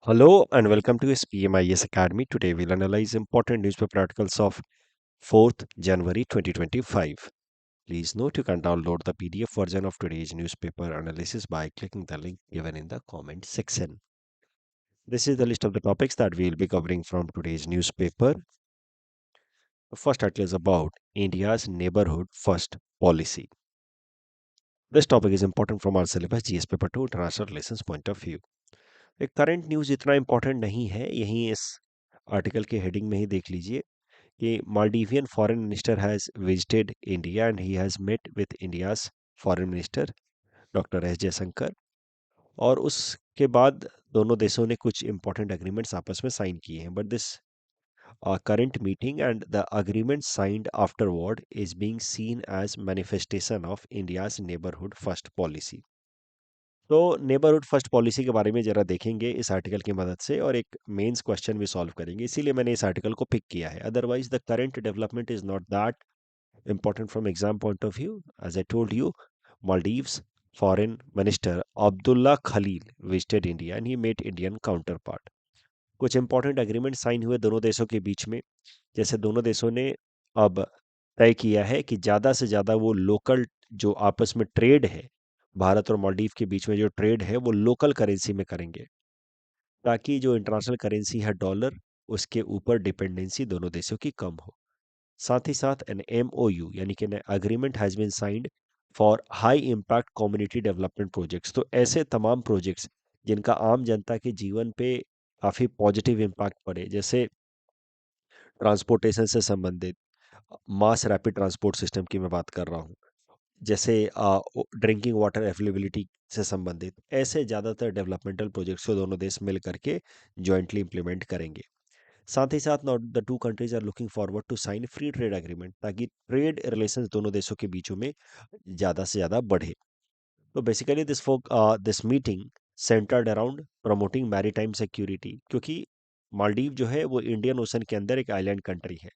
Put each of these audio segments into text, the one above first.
Hello and welcome to SPMIS Academy. Today we'll analyze important newspaper articles of 4th January 2025. Please note you can download the PDF version of today's newspaper analysis by clicking the link given in the comment section. This is the list of the topics that we'll be covering from today's newspaper. The first article is about India's neighborhood first policy. This topic is important from our syllabus GS paper 2 international relations point of view. एक current news इतना important नहीं है, यहीं इस article के heading में ही देख लीजिए कि Maldivian foreign minister has visited India and he has met with India's foreign minister doctor S Jaishankar और उसके बाद दोनों देशों ने कुछ इंपॉर्टेंट एग्रीमेंट्स आपस में साइन किए हैं but this current meeting and the agreement signed afterward is being seen as manifestation of India's neighborhood first policy. तो नेबरहुड फर्स्ट पॉलिसी के बारे में जरा देखेंगे इस आर्टिकल की मदद से और एक मेंस क्वेश्चन भी सॉल्व करेंगे, इसीलिए मैंने इस आर्टिकल को पिक किया है. Otherwise the current development is not that important from exam point of view. As I told you, Maldives foreign minister Abdullah Khalil visited India and he met Indian counterpart. कुछ important agreement sign हुए दोनों देशों के बीच में, जैसे दोनों देशों ने अब तय किया है कि ज़्यादा से ज़्यादा वो लोकल जो आपस में ट्रेड है, भारत और मालदीव के बीच में जो ट्रेड है वो लोकल करेंसी में करेंगे, ताकि जो इंटरनेशनल करेंसी है डॉलर, उसके ऊपर डिपेंडेंसी दोनों देशों की कम हो. साथ ही साथ एन MOU यानी कि agreement has been signed for high impact community development projects. तो ऐसे तमाम प्रोजेक्ट्स जिनका आम जनता के जीवन पे काफ़ी पॉजिटिव इम्पैक्ट पड़े, जैसे ट्रांसपोर्टेशन से संबंधित, मास रैपिड ट्रांसपोर्ट सिस्टम की मैं बात कर रहा हूँ, जैसे ड्रिंकिंग वाटर अवेलेबिलिटी से संबंधित, ऐसे ज़्यादातर डेवलपमेंटल प्रोजेक्ट्स को दोनों देश मिल करके जॉइंटली इम्प्लीमेंट करेंगे. साथ ही साथ not the two countries are looking forward to sign free trade agreement, ताकि ट्रेड रिलेशंस दोनों देशों के बीचों में ज़्यादा से ज़्यादा बढ़े. तो basically this meeting centred around promoting maritime security, क्योंकि मालदीव जो है वो इंडियन ओशन के अंदर एक आइलैंड कंट्री है.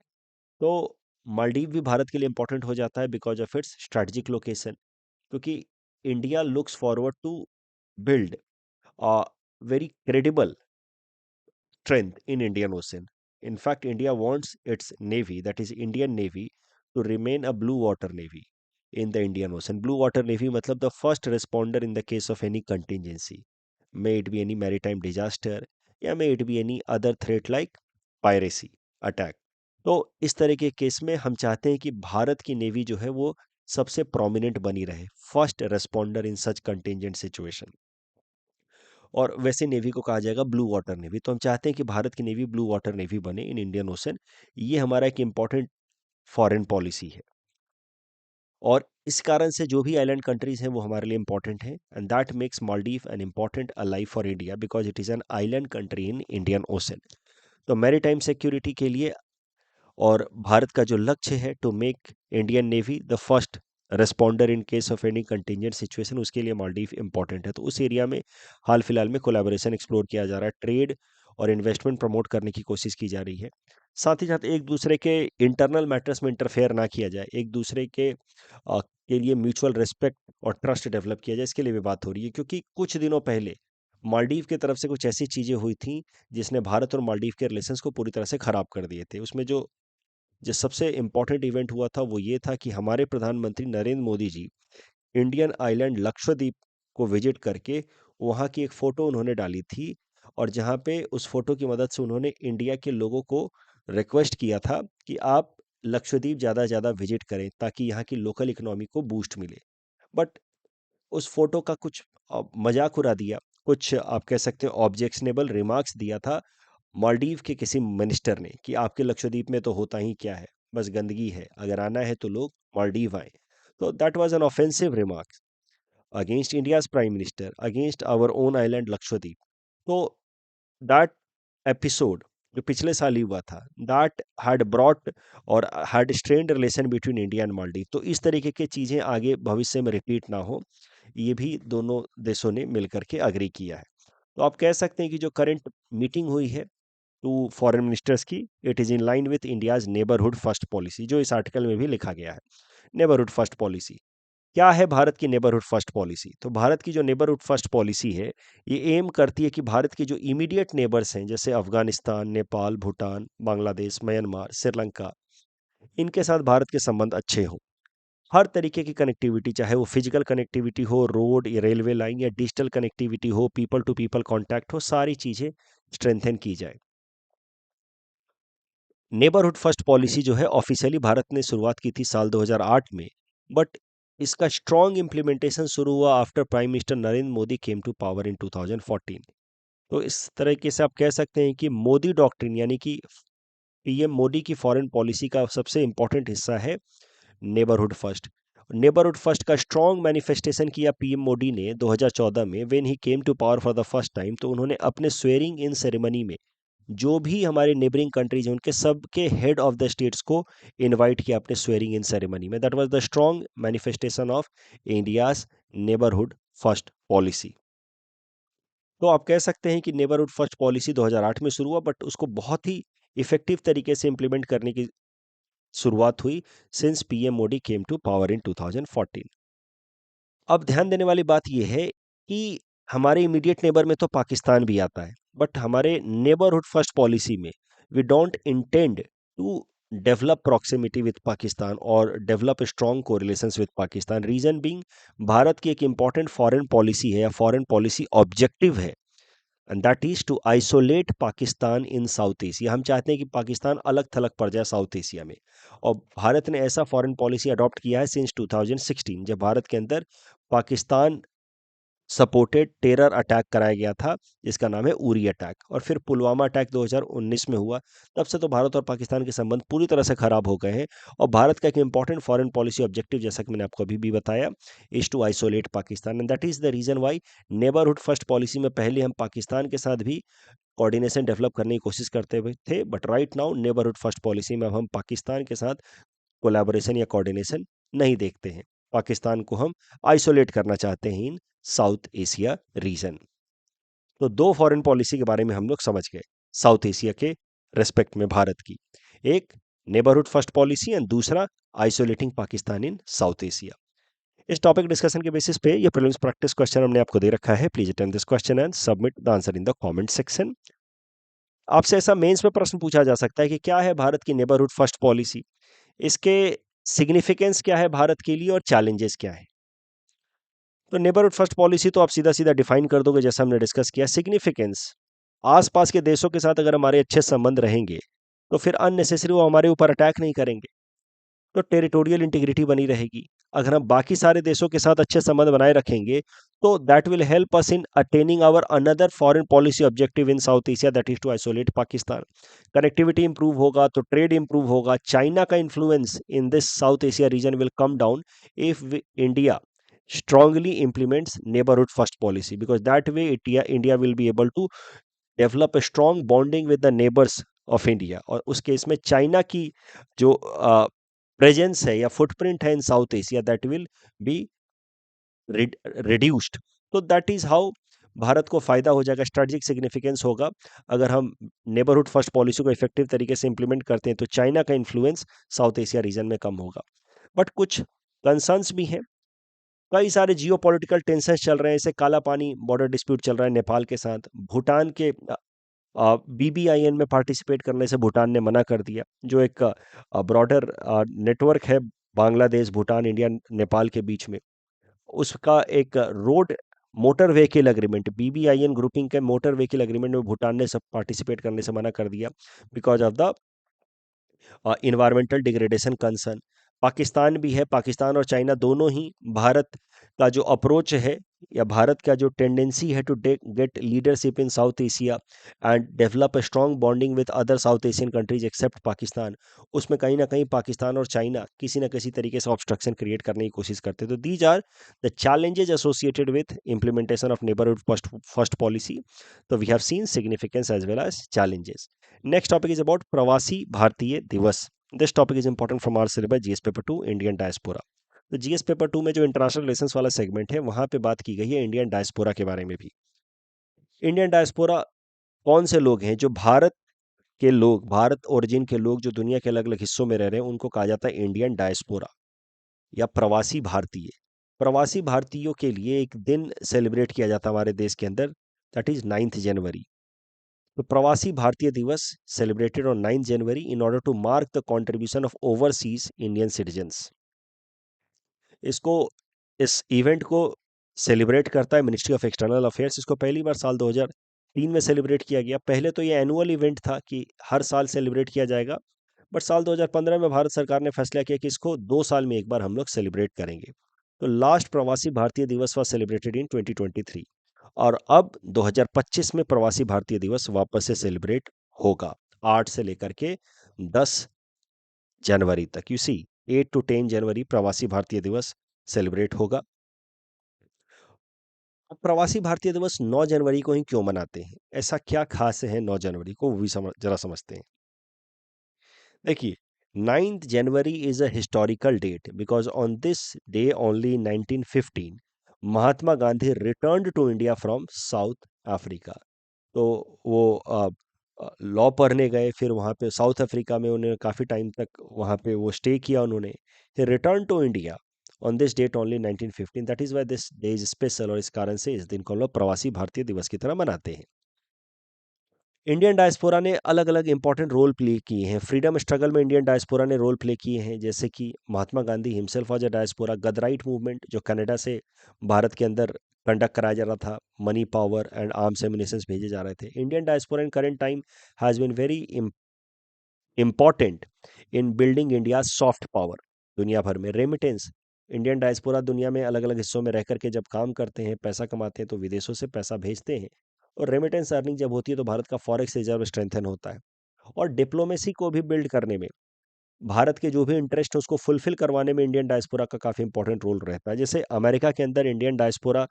तो मालदीव भी भारत के लिए इंपॉर्टेंट हो जाता है because of its strategic location, क्योंकि India looks forward to build a very credible strength in Indian Ocean. In fact, India wants its navy, that is Indian Navy, to remain a blue water navy in the Indian Ocean. Blue water navy matlab the first responder in the case of any contingency. May it be any maritime disaster, या may it be any other threat like piracy attack. तो इस तरह के case में हम चाहते हैं कि भारत की नेवी जो है वो सबसे प्रोमिनेंट बनी रहे, फर्स्ट रेस्पॉन्डर इन सच कंटिजेंट सिचुएशन. और वैसे नेवी को कहा जाएगा ब्लू वाटर नेवी. तो हम चाहते हैं कि भारत की नेवी ब्लू वाटर नेवी बने इन इंडियन ओशन. ये हमारा एक इम्पॉर्टेंट फॉरेन पॉलिसी है और इस कारण से जो भी आइलैंड कंट्रीज हैं वो हमारे लिए इंपॉर्टेंट हैं, and that makes Maldives an important ally for India because it is an island country in Indian Ocean. तो मैरीटाइम सिक्योरिटी के लिए और भारत का जो लक्ष्य है to make Indian navy the first responder in case of any contingent situation, उसके लिए मालदीव इंपॉर्टेंट है. तो उस एरिया में हाल फिलहाल में कोलैबोरेशन एक्सप्लोर किया जा रहा है, ट्रेड और इन्वेस्टमेंट प्रमोट करने की कोशिश की जा रही है. साथ ही साथ एक दूसरे के इंटरनल मैटर्स में इंटरफेयर ना किया जाए, एक दूसरे के लिए म्यूचुअल रिस्पेक्ट और ट्रस्ट डेवलप किया जाए, इसके लिए भी बात हो रही है. क्योंकि कुछ दिनों पहले मालदीव की तरफ से कुछ ऐसी चीज़ें हुई थी जिसने भारत और मालदीव के रिलेशंस को पूरी तरह से खराब कर दिए थे. उसमें जो सबसे इम्पोर्टेंट इवेंट हुआ था वो ये था कि हमारे प्रधानमंत्री नरेंद्र मोदी जी इंडियन आइलैंड लक्षद्वीप को विजिट करके वहाँ की एक फ़ोटो उन्होंने डाली थी, और जहाँ पे उस फोटो की मदद से उन्होंने इंडिया के लोगों को रिक्वेस्ट किया था कि आप लक्षद्वीप ज़्यादा ज़्यादा विजिट करें ताकि यहाँ की लोकल इकोनॉमी को बूस्ट मिले. बट उस फोटो का कुछ मजाक उड़ा दिया, कुछ आप कह सकते हैं ऑब्जेक्शनेबल रिमार्क्स दिया था मालदीव के किसी मिनिस्टर ने कि आपके लक्षद्वीप में तो होता ही क्या है, बस गंदगी है, अगर आना है तो लोग मालदीव आए. तो that was an offensive remark against India's prime minister, against our own island Lakshadweep. तो दैट एपिसोड जो पिछले साल ही हुआ था, दैट हैड ब्रॉट और had strained relation between India and Maldives. तो इस तरीके की चीज़ें आगे भविष्य में रिपीट ना हो, ये भी दोनों देशों ने मिलकर के अग्री किया है. तो आप कह सकते हैं कि जो करंट मीटिंग हुई है टू फॉरेन मिनिस्टर्स की, it is in line with India's neighbourhood first policy, जो इस आर्टिकल में भी लिखा गया है, नेबरहुड फर्स्ट पॉलिसी. क्या है भारत की नेबरहुड फर्स्ट पॉलिसी? तो भारत की जो नेबरहुड फर्स्ट पॉलिसी है, ये एम करती है कि भारत के जो इमीडिएट नेबर्स हैं, जैसे अफगानिस्तान, नेपाल, भूटान, बांग्लादेश, म्यांमार, श्रीलंका, इनके साथ भारत के संबंध अच्छे हों। हर तरीके की कनेक्टिविटी, चाहे वो फिजिकल कनेक्टिविटी हो, रोड या रेलवे लाइन, या डिजिटल कनेक्टिविटी हो, पीपल टू पीपल कांटेक्ट हो, सारी चीजें स्ट्रेंथन की जाए। नेबरहुड फर्स्ट पॉलिसी जो है ऑफिशियली भारत ने शुरुआत की थी साल 2008 में, बट इसका स्ट्रॉन्ग इम्प्लीमेंटेशन शुरू हुआ after prime minister Narendra Modi came to power in 2014। तो इस तरीके से आप कह सकते हैं कि मोदी डॉक्ट्रिन, यानी कि पीएम मोदी की फॉरेन पॉलिसी का सबसे इंपॉर्टेंट हिस्सा है नेबरहुड फर्स्ट। नेबरहुड फर्स्ट का स्ट्रॉन्ग मैनिफेस्टेशन किया पीएम मोदी ने 2014 में, when he came to power for the first time. तो उन्होंने अपने स्वेरिंग इन सेरेमनी में जो भी हमारे नेबरिंग कंट्रीज हैं, उनके सबके हेड ऑफ द स्टेट्स को इनवाइट किया अपने स्वेरिंग इन सेरेमनी में। That was the strong manifestation of India's neighbourhood first policy. तो आप कह सकते हैं कि नेबरहुड फर्स्ट पॉलिसी 2008 में शुरू हुआ, बट उसको बहुत ही इफेक्टिव तरीके से इंप्लीमेंट करने की शुरुआत हुई since PM Modi came to power in 2014। अब ध्यान देने वाली बात यह है कि हमारे इमीडिएट नेबर में तो पाकिस्तान भी आता है, बट हमारे नेबरहुड फर्स्ट पॉलिसी में we don't intend to develop proximity with Pakistan और develop strong correlations with Pakistan. Reason being, Bharat की एक इंपॉर्टेंट फॉरेन पॉलिसी है या फॉरेन पॉलिसी ऑब्जेक्टिव है, and that is to isolate Pakistan in South Asia. हम चाहते हैं कि पाकिस्तान अलग थलग पड़ जाए साउथ एशिया में, और भारत ने ऐसा फॉरेन पॉलिसी अडॉप्ट किया है सिंस 2016, जब भारत के अंदर पाकिस्तान सपोर्टेड टेरर अटैक कराया गया था, जिसका नाम है उरी अटैक, और फिर पुलवामा अटैक 2019 में हुआ। तब से तो भारत और पाकिस्तान के संबंध पूरी तरह से खराब हो गए हैं, और भारत का एक इंपॉर्टेंट फॉरेन पॉलिसी ऑब्जेक्टिव, जैसा कि मैंने आपको अभी भी बताया, is to isolate Pakistan, and that is the reason why neighbourhood first policy में पहले हम पाकिस्तान के साथ भी कोऑर्डिनेशन डेवलप करने की कोशिश करते हुए थे, but right now neighbourhood first policy में अब हम पाकिस्तान के साथ कोलैबोरेशन या कोऑर्डिनेशन नहीं देखते हैं। पाकिस्तान को हम आइसोलेट करना चाहते हैं इन साउथ एशिया रीजन। तो दो फॉरेन पॉलिसी के बारे में हम लोग समझ गए साउथ एशिया के रेस्पेक्ट में भारत की, एक नेबरहुड फर्स्ट पॉलिसी एंड दूसरा isolating Pakistan in South Asia. इस टॉपिक डिस्कशन के बेसिस पे ये प्रीलिम्स प्रैक्टिस क्वेश्चन हमने आपको दे रखा है। Please attend this question and submit the answer in the comment section. आपसे ऐसा मेंस में प्रश्न पूछा जा सकता है कि क्या है भारत की नेबरहुड फर्स्ट पॉलिसी, इसके सिग्निफिकेंस क्या है भारत के लिए, और चैलेंजेस क्या है। तो नेबरहुड फर्स्ट पॉलिसी तो आप सीधा सीधा डिफाइन कर दोगे, जैसा हमने डिस्कस किया। सिग्निफिकेंस, आसपास के देशों के साथ अगर हमारे अच्छे संबंध रहेंगे, तो फिर अननेसेसरी वो हमारे ऊपर अटैक नहीं करेंगे, तो टेरिटोरियल इंटीग्रिटी बनी रहेगी। अगर हम बाकी सारे देशों के साथ अच्छे संबंध बनाए रखेंगे, तो that will help us in attaining our another foreign policy objective in South Asia, that is to isolate Pakistan. Connectivity improve होगा तो ट्रेड इंप्रूव होगा। चाइना का influence in this South Asia region will come down if India strongly implements neighborhood first policy, because that way India will be able to develop a strong bonding with the neighbors of India। और उस case में China की जो presence है या footprint है in South Asia, that will be reduced. तो that is how Bharat को फायदा हो जाएगा, स्ट्रेटेजिक सिग्निफिकेंस होगा। अगर हम नेबरहुड फर्स्ट पॉलिसी को इफेक्टिव तरीके से इंप्लीमेंट करते हैं, तो चाइना का इन्फ्लुएंस साउथ एशिया रीजन में कम होगा। बट कुछ कंसर्न्स भी हैं, कई सारे जियोपॉलिटिकल टेंशन चल रहे हैं, जैसे काला पानी बॉर्डर डिस्प्यूट चल रहा है नेपाल के साथ। भूटान के बीबीआईएन में पार्टिसिपेट करने से भूटान ने मना कर दिया, जो एक ब्रॉडर नेटवर्क है बांग्लादेश, भूटान, इंडिया, नेपाल के बीच में। उसका एक road motor vehicle agreement, बीबीआईएन grouping के मोटर व्हीकल एग्रीमेंट में भूटान ने सब पार्टिसिपेट करने से मना कर दिया, because of the environmental degradation concern. Pakistan भी है, पाकिस्तान और चाइना दोनों ही भारत का जो अप्रोच है या भारत का जो टेंडेंसी है to get leadership in South Asia and develop a strong bonding with other South Asian countries except Pakistan, उसमें कहीं ना कहीं पाकिस्तान और चाइना किसी ना किसी तरीके से ऑब्स्ट्रक्शन क्रिएट करने की कोशिश करते हैं। तो these are the challenges associated with implementation of neighbourhood first policy. तो we have seen significance as well as challenges. Next topic is about Pravasi Bharatiya Divas. This topic is important from our syllabus GS paper 2 Indian diaspora. तो GS paper 2 में जो international relations वाला segment है, वहां पे बात की गई है इंडियन डायस्पोरा के बारे में भी। इंडियन डायस्पोरा कौन से लोग हैं? जो भारत के लोग, भारत ओरिजिन के लोग जो दुनिया के अलग अलग हिस्सों में रह रहे हैं, उनको कहा जाता है इंडियन डायस्पोरा या प्रवासी भारतीय। प्रवासी भारतीयों के लिए एक दिन सेलिब्रेट किया जाता है हमारे देश के अंदर, दैट इज 9th जनवरी। तो Pravasi Bharatiya Divas celebrated on 9th January in order to mark the contribution of overseas Indian citizens. इसको इस इवेंट को सेलिब्रेट करता है मिनिस्ट्री ऑफ एक्सटर्नल अफेयर्स। इसको पहली बार साल 2003 में सेलिब्रेट किया गया। पहले तो ये एनुअल इवेंट था कि हर साल सेलिब्रेट किया जाएगा, बट साल 2015 में भारत सरकार ने फैसला किया कि इसको 2 साल में एक बार हम लोग सेलिब्रेट करेंगे। तो लास्ट प्रवासी भारतीय दिवस वॉज सेलिब्रेटेड इन 2023 और अब 2025 में प्रवासी भारतीय दिवस वापस से सेलिब्रेट होगा 8 से लेकर के 10 जनवरी तक। यू सी 8 to 10 जनवरी प्रवासी भारतीय दिवस सेलिब्रेट होगा। अब प्रवासी भारतीय दिवस 9 जनवरी को ही क्यों मनाते हैं? ऐसा क्या खास है 9 जनवरी को, वो भी जरा समझते हैं। देखिए, 9th January is a historical date because on this day only in 1915 Mahatma Gandhi returned to India from South Africa. तो वो लॉ पढ़ने गए, फिर वहाँ पे साउथ अफ्रीका में उन्होंने काफ़ी टाइम तक वहाँ पे वो स्टे किया उन्होंने। He return to India on this date only 1915, that is why this day is special. और इस कारण से इस दिन को हम लोग प्रवासी भारतीय दिवस की तरह मनाते हैं। इंडियन डायस्पोरा ने अलग अलग इंपॉर्टेंट रोल प्ले किए हैं फ्रीडम स्ट्रगल में। इंडियन डायस्पोरा ने रोल प्ले किए हैं, जैसे कि Mahatma Gandhi himself was a diaspora. Ghadarite movement जो कनाडा से भारत के अंदर कंडक्ट कराया जा रहा था, money power and arms ammunitions भेजे जा रहे थे। Indian diaspora in current time has been very important in building India soft power दुनिया भर में। रेमिटेंस, इंडियन डायस्पोरा दुनिया में अलग अलग हिस्सों में रह करके जब काम करते हैं, पैसा कमाते हैं, तो विदेशों से पैसा भेजते हैं। और रेमिटेंस अर्निंग जब होती है तो भारत का फॉरेक्स रिजर्व स्ट्रेंथन होता है। और डिप्लोमेसी को भी बिल्ड करने में, भारत के जो भी इंटरेस्ट है उसको फुलफिल करवाने में इंडियन डायस्पोरा का काफ़ी इंपॉर्टेंट रोल रहता है। जैसे अमेरिका के अंदर इंडियन डायस्पोरा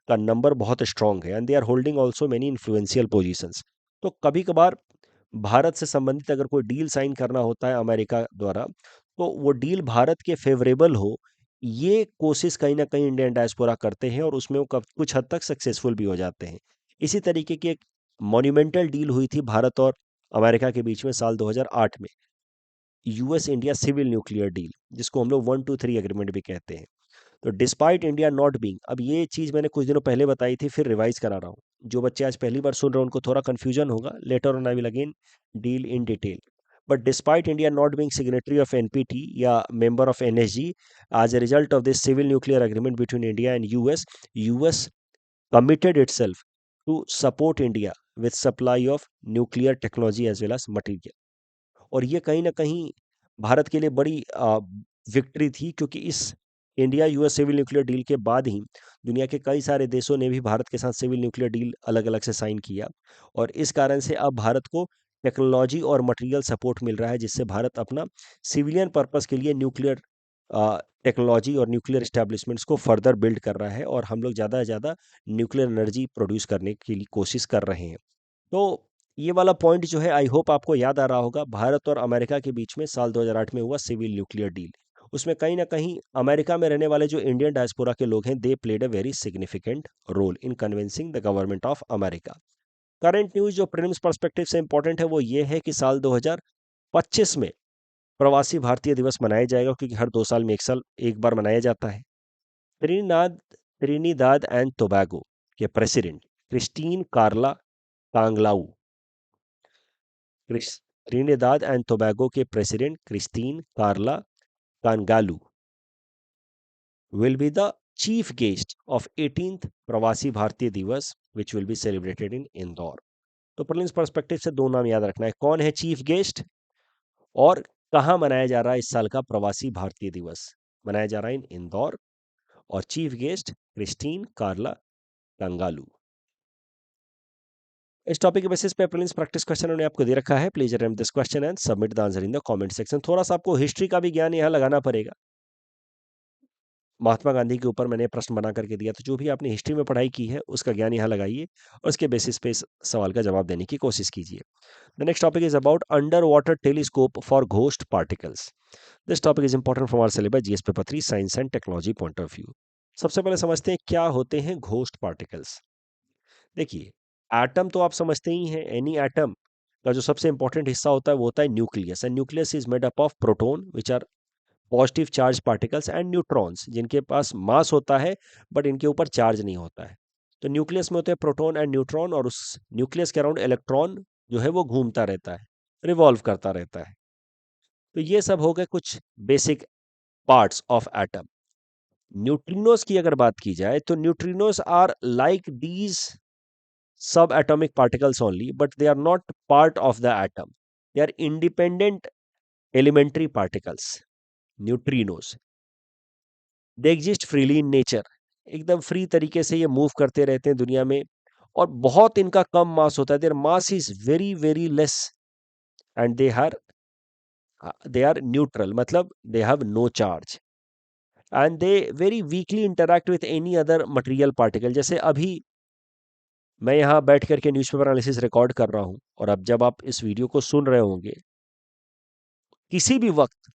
का नंबर बहुत स्ट्रांग है and they are holding also many influential positions. तो कभी कभार भारत से संबंधित अगर कोई डील साइन करना होता है अमेरिका द्वारा, तो वो डील भारत के फेवरेबल हो, ये कोशिश कहीं ना कहीं इंडियन डायस्पोरा करते हैं और उसमें वो कुछ हद तक सक्सेसफुल भी हो जाते हैं। इसी तरीके की एक मॉन्यूमेंटल डील हुई थी भारत और अमेरिका के बीच में साल 2008 में, US India civil nuclear deal, जिसको हम लोग 123 एग्रीमेंट भी कहते हैं। तो डिस्पाइट इंडिया नॉट बीइंग, अब ये चीज़ मैंने कुछ दिनों पहले बताई थी, फिर रिवाइज करा रहा हूँ। जो बच्चे आज पहली बार सुन रहे हैं उनको थोड़ा कंफ्यूजन होगा, later on I will again deal in detail. But despite India not being signatory of NPT या member of NSG, as a result of this civil nuclear agreement between India and US committed itself to support India with supply of nuclear technology as well as material। और ये कहीं न कहीं भारत के लिए बड़ी victory थी, क्योंकि इस India US civil nuclear deal के बाद ही दुनिया के कई सारे देशों ने भी भारत के साथ सिविल न्यूक्लियर डील अलग-अलग से साइन किया। और इस कारण से अब भारत को टेक्नोलॉजी और मटेरियल सपोर्ट मिल रहा है, जिससे भारत अपना सिविलियन पर्पस के लिए न्यूक्लियर टेक्नोलॉजी और न्यूक्लियर एस्टेब्लिशमेंट्स को फर्दर बिल्ड कर रहा है और हम लोग ज़्यादा से ज़्यादा न्यूक्लियर एनर्जी प्रोड्यूस करने की कोशिश कर रहे हैं। तो ये वाला पॉइंट जो है आई होप आपको याद आ रहा होगा। भारत और अमेरिका के बीच में साल 2008 में हुआ सिविल न्यूक्लियर डील। उसमें कहीं ना कहीं अमेरिका में रहने वाले जो इंडियन डायस्पोरा के लोग हैं, they played a very significant role in convincing the government of America. Current news जो प्रीलिम्स पर्सपेक्टिव से इंपॉर्टेंट है वो ये है कि साल 2025 में प्रवासी भारतीय दिवस मनाया जाएगा, क्योंकि हर 2 साल में एक बार मनाया जाता है। त्रिनिदाद त्रिनिदाद एंड टोबैगो के president Christine Carla Kangaloo, Trinidad and Tobago के president Christine Carla Kangaloo will be the chief guest of 18th Pravasi Bharatiya Divas which will be celebrated in Indore. तो प्रीलिम्स पर्सपेक्टिव से दो नाम याद रखना है, कौन है चीफ गेस्ट और कहाँ मनाया जा रहा है इस साल का प्रवासी भारतीय दिवस। मनाया जा रहा है इन इंदौर और चीफ गेस्ट क्रिस्टीन कार्ला कंगालू। इस टॉपिक के बेसिस पे प्रीलिम्स प्रैक्टिस क्वेश्चन उन्होंने आपको दे रखा है। Please attempt this question and submit the answer in the comment section. थोड़ा सा आपको हिस्ट्री का भी ज्ञान यहाँ लगाना पड़ेगा। महात्मा गांधी के ऊपर मैंने प्रश्न बना करके दिया, तो जो भी आपने हिस्ट्री में पढ़ाई की है उसका ज्ञान यहाँ लगाइए और उसके बेसिस पे इस सवाल का जवाब देने की कोशिश कीजिए। The next topic is about under water telescope for ghost particles. This topic is important from our syllabus GS paper 3 science and technology point of view. सबसे पहले समझते हैं क्या होते हैं घोस्ट पार्टिकल्स। देखिए, एटम तो आप समझते ही हैं। एनी एटम का जो सबसे इंपॉर्टेंट हिस्सा होता है वो होता है nucleus, and nucleus is made up of proton which are positive charge particles and neutrons, जिनके पास मास होता है बट इनके ऊपर चार्ज नहीं होता है। तो न्यूक्लियस में होते हैं प्रोटॉन एंड न्यूट्रॉन, और उस न्यूक्लियस के अराउंड इलेक्ट्रॉन जो है वो घूमता रहता है, रिवॉल्व करता रहता है। तो ये सब हो गए कुछ basic parts of atom. Neutrinos की अगर बात की जाए तो neutrinos are like these sub atomic particles only, but they are not part of the atom. They are independent elementary particles, neutrinos. They exist freely in nature. एकदम free तरीके से ये मूव करते रहते हैं दुनिया में, और बहुत इनका कम मास होता है। Their mass is very very less, and they are neutral, मतलब they have no charge, and they very weakly interact with any other material particle. जैसे अभी मैं यहाँ बैठ करके न्यूज़पेपर एनालिसिस रिकॉर्ड कर रहा हूँ, और अब जब आप इस वीडियो को सुन रहे होंगे, किसी भी वक्त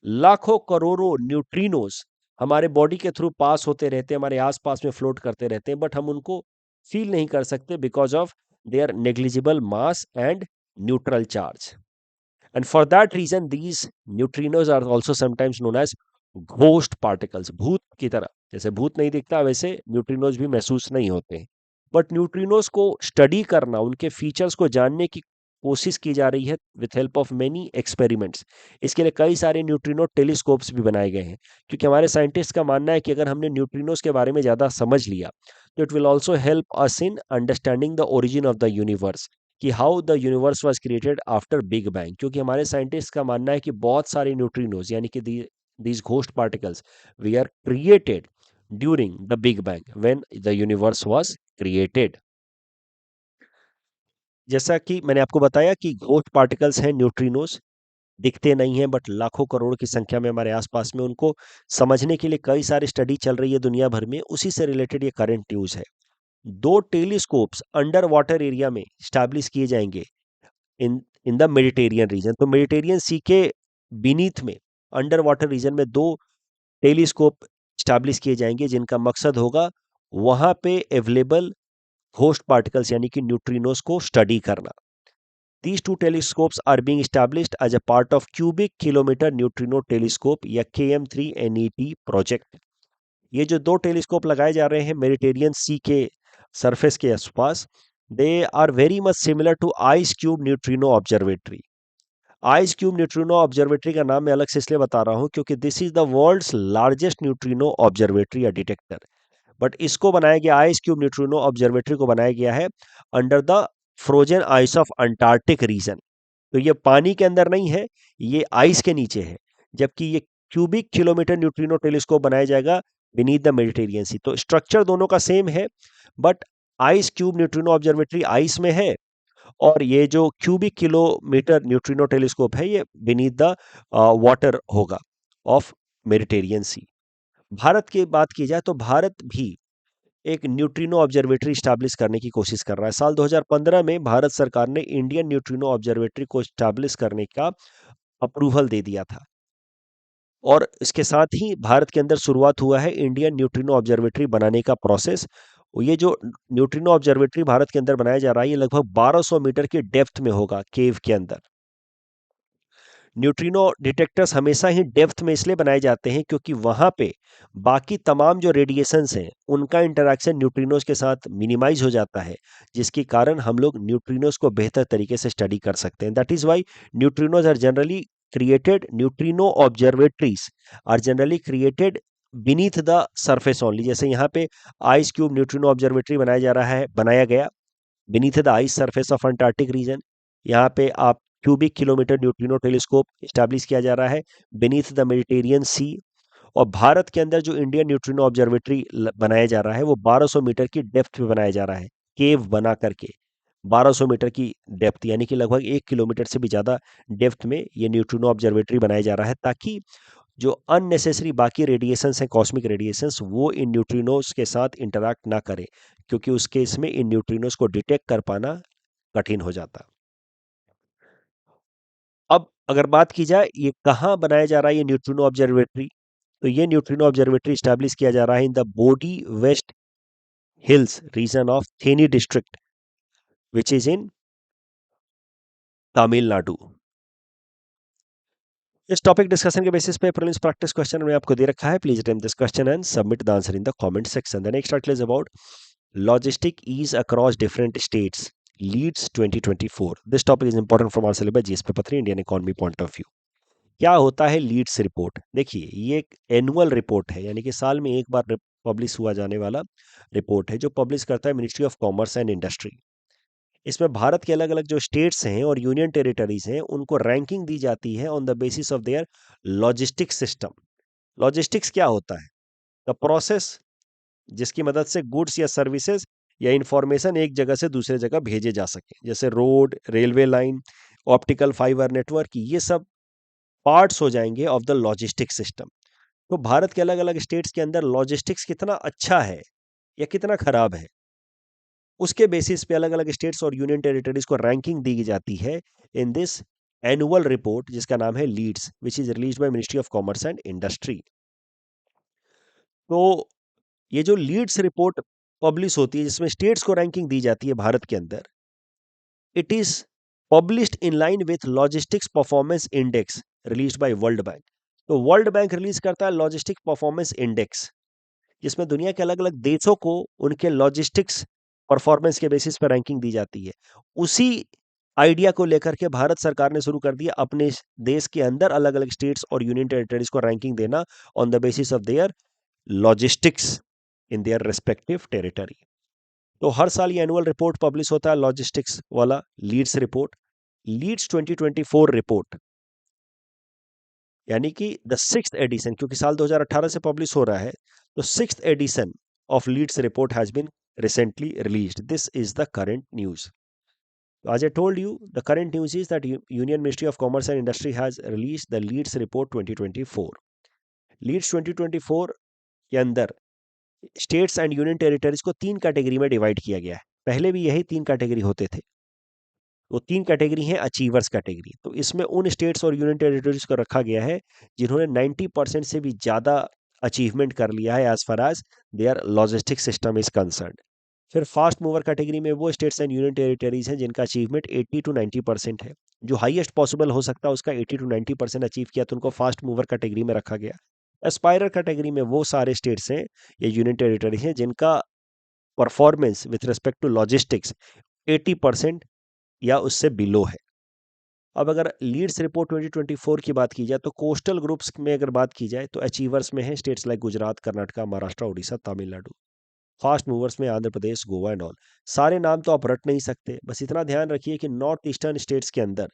लाखों करोड़ों न्यूट्रिनोस हमारे बॉडी के थ्रू पास होते रहते हैं, हमारे आसपास में फ्लोट करते रहते हैं, बट हम उनको फील नहीं कर सकते because of their negligible mass and neutral charge. And for that reason, these neutrinos are also sometimes known as ghost particles. भूत की तरह, जैसे भूत नहीं दिखता वैसे न्यूट्रिनोज भी महसूस नहीं होते। बट न्यूट्रिनोज को स्टडी करना, उनके फीचर्स को जानने की कोशिश की जा रही है with help of many experiments. इसके लिए कई सारे न्यूट्रिनो टेलीस्कोप्स भी बनाए गए हैं, क्योंकि हमारे साइंटिस्ट का मानना है कि अगर हमने न्यूट्रिनोज के बारे में ज़्यादा समझ लिया तो it will also help us in understanding the origin of the universe, कि how the universe was created after big bang. क्योंकि हमारे साइंटिस्ट का मानना है कि बहुत सारे न्यूट्रिनोज यानी कि these ghost particles were created during the big bang when the universe was created। जैसा कि मैंने आपको बताया कि घोस्ट पार्टिकल्स हैं न्यूट्रिनोज, दिखते नहीं हैं बट लाखों करोड़ की संख्या में हमारे आसपास में, उनको समझने के लिए कई सारी स्टडी चल रही है दुनिया भर में। उसी से रिलेटेड ये करंट न्यूज है। दो टेलीस्कोप्स अंडर वाटर एरिया में स्टैब्लिश किए जाएंगे इन इन द मेडिटेरियन रीजन। तो मेडिटेरियन सी के बीनीथ में, अंडर वाटर रीजन में, दो टेलीस्कोप स्टैब्लिश किए जाएंगे जिनका मकसद होगा वहां पे अवेलेबल घोस्ट पार्टिकल्स यानी कि न्यूट्रिनोस को स्टडी करना। These two telescopes are being established as a part of Cubic Kilometer Neutrino Telescope या KM3 NET प्रोजेक्ट। ये जो दो टेलीस्कोप लगाए जा रहे हैं मेडिटेरियन सी के सरफेस के आसपास, they are very much similar to IceCube neutrino observatory. IceCube neutrino observatory का नाम मैं अलग से इसलिए बता रहा हूं क्योंकि this is the world's largest neutrino observatory या डिटेक्टर। बट इसको बनाया गया, आइस क्यूब न्यूट्रिनो ऑब्जर्वेटरी को बनाया गया है under the frozen ice of Antarctic region. तो ये पानी के अंदर नहीं है, ये आइस के नीचे है। जबकि ये क्यूबिक किलोमीटर न्यूट्रिनो टेलीस्कोप बनाया जाएगा बीनीथ द मेडिटेरियन सी। तो स्ट्रक्चर दोनों का सेम है, but ice cube neutrino observatory ice में है, और ये जो क्यूबिक किलोमीटर न्यूट्रिनो टेलीस्कोप है ये बीनीथ द वाटर होगा ऑफ मेडिटेरियन सी। भारत की बात की जाए तो भारत भी एक न्यूट्रिनो ऑब्जर्वेटरी स्टैब्लिश करने की कोशिश कर रहा है। साल 2015 में भारत सरकार ने इंडियन न्यूट्रिनो ऑब्जर्वेटरी को स्टैब्लिश करने का अप्रूवल दे दिया था, और इसके साथ ही भारत के अंदर शुरुआत हुआ है इंडियन न्यूट्रिनो ऑब्जर्वेटरी बनाने का प्रोसेस। ये जो न्यूट्रिनो ऑब्जर्वेटरी भारत के अंदर बनाया जा रहा है ये लगभग 1200 मीटर की डेप्थ में होगा, केव के अंदर। न्यूट्रिनो डिटेक्टर्स हमेशा ही डेप्थ में इसलिए बनाए जाते हैं क्योंकि वहां पे बाकी तमाम जो रेडिएशंस हैं उनका इंटरेक्शन न्यूट्रिनोज के साथ मिनिमाइज हो जाता है, जिसके कारण हम लोग न्यूट्रिनोज को बेहतर तरीके से स्टडी कर सकते हैं। That is why neutrinos are generally created, neutrino observatories are generally created beneath the surface only. जैसे यहाँ पे आइस क्यूब न्यूट्रिनो ऑब्जर्वेटरी बनाया गया beneath the ice surface of Antarctic region। यहाँ पे आप cubic kilometre neutrino telescope establish किया जा रहा है beneath the Mediterranean Sea। और भारत के अंदर जो इंडियन न्यूट्रिनो ऑब्जर्वेटरी बनाया जा रहा है वो 1200 मीटर की डेप्थ पे बनाया जा रहा है, केव बना करके 1200 मीटर की डेप्थ यानी कि लगभग 1 किलोमीटर से भी ज़्यादा डेप्थ में ये न्यूट्रिनो ऑब्जर्वेटरी बनाया जा रहा है, ताकि जो अननेसेसरी बाकी रेडिएशंस हैं, कॉस्मिक रेडिएशंस, वो इन न्यूट्रिनोज के साथ इंटरैक्ट ना करें, क्योंकि उस केस में इन न्यूट्रिनोज को डिटेक्ट कर पाना कठिन हो जाता। अब अगर बात की जाए ये कहाँ बनाया जा रहा है ये न्यूट्रिनो ऑब्जर्वेटरी, तो ये न्यूट्रिनो ऑब्जर्वेटरी स्टैब्लिश किया जा रहा है in the Bodi west hills region of Theni district which is in Tamil Nadu. इस टॉपिक डिस्कशन के बेसिस पे प्रीलिम्स प्रैक्टिस क्वेश्चन हमने आपको दे रखा है. Please attempt this question and submit the answer in the comment section. The next article is about logistic ease across different states LEADS 2024. This topic is important from our syllabus GS paper 3 Indian economy point of view. क्या होता है Leeds report? देखिए, ये एक annual report है, यानी कि साल में एक बार पब्लिश हुआ जाने वाला रिपोर्ट है जो पब्लिश करता है ministry of commerce and industry. इसमें भारत के अलग अलग जो स्टेट्स हैं और यूनियन टेरिटरीज हैं उनको रैंकिंग दी जाती है on the basis of their logistic system. Logistics क्या होता है? द प्रोसेस जिसकी मदद से गुड्स या सर्विसेज या इंफॉर्मेशन एक जगह से दूसरे जगह भेजे जा सके, जैसे road, railway line, optical fibre network, ये सब पार्ट्स हो जाएंगे ऑफ द लॉजिस्टिक सिस्टम. तो भारत के अलग अलग स्टेट्स के अंदर लॉजिस्टिक्स कितना अच्छा है या कितना खराब है, उसके बेसिस पे अलग अलग स्टेट्स और यूनियन टेरिटरीज को रैंकिंग दी जाती है इन दिस एनुअल रिपोर्ट जिसका नाम है LEADS, which is release by ministry of commerce and industry. तो ये जो लीड्स रिपोर्ट पब्लिश होती है जिसमें स्टेट्स को रैंकिंग दी जाती है भारत के अंदर, it is published in line with logistics performance index release by world bank. तो वर्ल्ड बैंक रिलीज करता है लॉजिस्टिक परफॉर्मेंस इंडेक्स, जिसमें दुनिया के अलग अलग देशों को उनके लॉजिस्टिक्स परफॉर्मेंस के बेसिस पर रैंकिंग दी जाती है. उसी आइडिया को लेकर के भारत सरकार ने शुरू कर दिया अपने देश के अंदर अलग अलग स्टेट्स और यूनियन टेरिटरीज को रैंकिंग देना on the basis of their logistics in their respective territory. तो हर साल ये एनुअल रिपोर्ट पब्लिश होता है लॉजिस्टिक्स वाला, लीड्स रिपोर्ट. लीड्स 2024 रिपोर्ट यानी कि द सिक्स्थ एडिशन, क्योंकि साल 2018 से पब्लिश हो रहा है, तो sixth edition of LEADS report has been recently released. This is the current news. As I told you, the current news is that Union Ministry of Commerce and Industry has released the Leads Report 2024. Leads 2024 के अंदर states and union territories को 3 category में divide किया गया है. पहले भी यही 3 कैटेगरी होते थे. वो 3 कैटेगरी हैं अचीवर्स कैटेगरी. तो इसमें उन स्टेट्स और यूनियन टेरिटरीज को रखा गया है जिन्होंने 90% से भी ज़्यादा अचीवमेंट कर लिया है as far as their logistic system is concern. फिर फास्ट मूवर कैटेगरी में वो स्टेट्स एंड यूनियन टेरिटरीज हैं जिनका अचीवमेंट 80 to 90% है. जो हाईएस्ट पॉसिबल हो सकता है उसका 80 to 90% अचीव किया तो उनको फास्ट मूवर कैटेगरी में रखा गया. एस्पायरर कैटेगरी में वो सारे स्टेट्स हैं या यूनियन टेरिटरीज हैं जिनका performance with respect to logistics 80% या उससे बिलो है. अब अगर लीड्स रिपोर्ट 2024 की बात की जाए तो कोस्टल ग्रुप्स में अगर बात की जाए तो अचीवर्स में है states like Gujarat, Karnataka, Maharashtra, Orissa, Tamil Nadu. Fast movers में आंध्र प्रदेश, गोवा एंड ऑल. सारे नाम तो आप रट नहीं सकते, बस इतना ध्यान रखिए कि नॉर्थ ईस्टर्न स्टेट्स के अंदर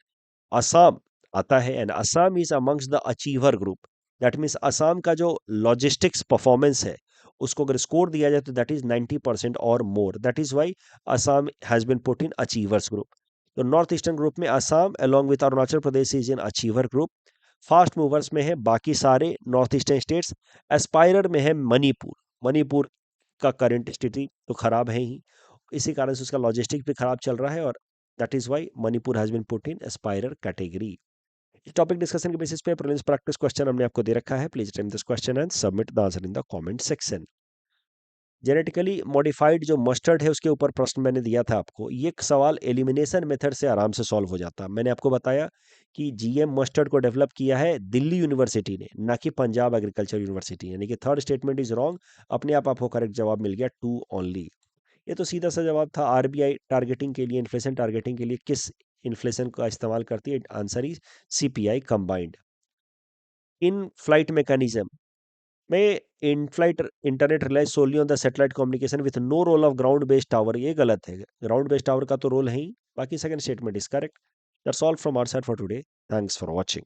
असम आता है and Assam is amongst the achiever group. That means Assam का जो लॉजिस्टिक्स परफॉर्मेंस है उसको अगर स्कोर दिया जाए तो दैट इज 90% और more. That is why Assam has been put in achievers group. तो नॉर्थ ईस्टर्न ग्रुप में Assam along with Arunachal Pradesh is in achiever group. Fast movers में है बाकी सारे नॉर्थ ईस्टर्न स्टेट्स. एस्पायरर में है मणिपुर. मणिपुर का करंट स्थिति तो खराब है ही, इसी कारण से उसका लॉजिस्टिक भी खराब चल रहा है और that is why Manipur has been put in aspirer category. इस टॉपिक डिस्कशन के बेसिस पे प्रीलिम्स प्रैक्टिस क्वेश्चन हमने आपको दे रखा है. Please attempt this question and submit the answer in the comment section. Genetically modified जो मस्टर्ड है उसके ऊपर प्रश्न मैंने दिया था आपको. ये सवाल एलिमिनेशन मेथड से आराम से सॉल्व हो जाता. मैंने आपको बताया कि जीएम मस्टर्ड को डेवलप किया है दिल्ली यूनिवर्सिटी ने, ना कि पंजाब एग्रीकल्चर यूनिवर्सिटी, यानी कि थर्ड स्टेटमेंट इज रॉन्ग. अपने आप आपको करेक्ट जवाब मिल गया, 2 ओनली. ये तो सीधा सा जवाब था. आरबीआई टारगेटिंग के लिए, इन्फ्लेशन टारगेटिंग के लिए किस इन्फ्लेशन का इस्तेमाल करती है? Answer is CPI combined. In flight mechanism में in flight internet relies solely on the satellite communication with no role of ground based tower. ये गलत है, ग्राउंड बेस्ड टावर का तो रोल है ही. बाकी second statement is correct. That's all from our side for today. Thanks for watching.